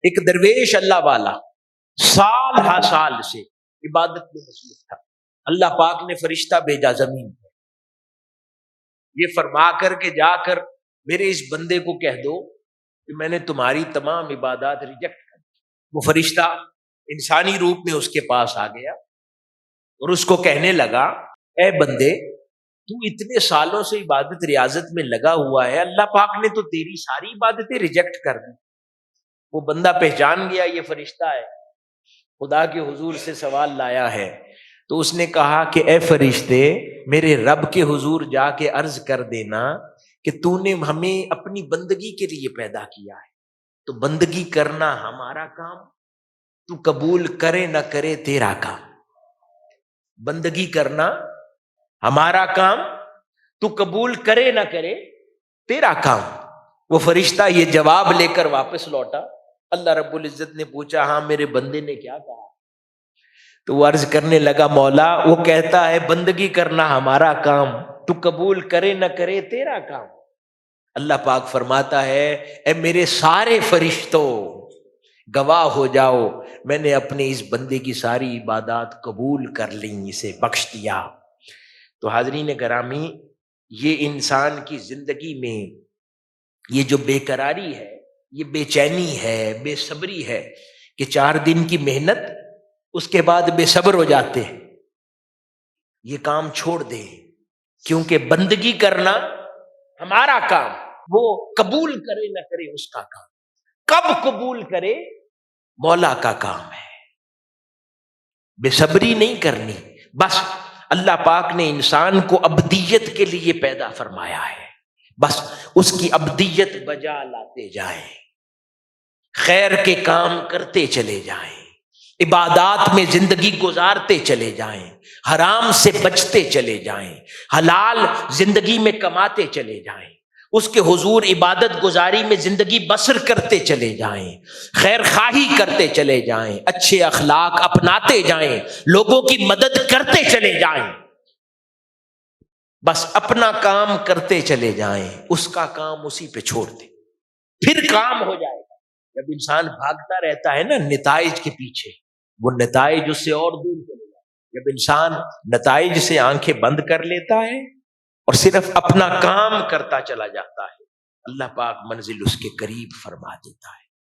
ایک درویش اللہ والا سال ہا سال سے عبادت میں مصروف تھا. اللہ پاک نے فرشتہ بھیجا زمین پر، یہ فرما کر کے جا کر میرے اس بندے کو کہہ دو کہ میں نے تمہاری تمام عبادات ریجیکٹ کر دی. وہ فرشتہ انسانی روپ میں اس کے پاس آ گیا اور اس کو کہنے لگا، اے بندے تو اتنے سالوں سے عبادت ریاضت میں لگا ہوا ہے، اللہ پاک نے تو تیری ساری عبادتیں ریجیکٹ کر دی. وہ بندہ پہچان گیا یہ فرشتہ ہے، خدا کے حضور سے سوال لایا ہے. تو اس نے کہا کہ اے فرشتے، میرے رب کے حضور جا کے عرض کر دینا کہ تو نے ہمیں اپنی بندگی کے لیے پیدا کیا ہے، تو بندگی کرنا ہمارا کام، تو قبول کرے نہ کرے تیرا کام. بندگی کرنا ہمارا کام، تو قبول کرے نہ کرے تیرا کام. وہ فرشتہ یہ جواب لے کر واپس لوٹا. اللہ رب العزت نے پوچھا، ہاں میرے بندے نے کیا کہا؟ تو وہ عرض کرنے لگا، مولا وہ کہتا ہے بندگی کرنا ہمارا کام، تو قبول کرے نہ کرے تیرا کام. اللہ پاک فرماتا ہے، اے میرے سارے فرشتوں گواہ ہو جاؤ، میں نے اپنے اس بندے کی ساری عبادات قبول کر لیں، اسے بخش دیا. تو حاضرین گرامی، یہ انسان کی زندگی میں یہ جو بے قراری ہے، یہ بے چینی ہے، بے صبری ہے کہ 4 دن کی محنت اس کے بعد بے صبر ہو جاتے ہیں، یہ کام چھوڑ دیں، کیونکہ بندگی کرنا ہمارا کام، وہ قبول کرے نہ کرے اس کا کام. کب قبول کرے مولا کا کام ہے. بے صبری نہیں کرنی. بس اللہ پاک نے انسان کو ابدیت کے لیے پیدا فرمایا ہے، بس اس کی ابدیت بجا لاتے جائیں، خیر کے کام کرتے چلے جائیں، عبادات میں زندگی گزارتے چلے جائیں، حرام سے بچتے چلے جائیں، حلال زندگی میں کماتے چلے جائیں، اس کے حضور عبادت گزاری میں زندگی بسر کرتے چلے جائیں، خیر خواہی کرتے چلے جائیں، اچھے اخلاق اپناتے جائیں، لوگوں کی مدد کرتے چلے جائیں. بس اپنا کام کرتے چلے جائیں، اس کا کام اسی پہ چھوڑ دیں، پھر کام ہو جائے گا. جب انسان بھاگتا رہتا ہے نا نتائج کے پیچھے، وہ نتائج اس سے اور دور چلے جاتے. جب انسان نتائج سے آنکھیں بند کر لیتا ہے اور صرف اپنا کام کرتا چلا جاتا ہے، اللہ پاک منزل اس کے قریب فرما دیتا ہے.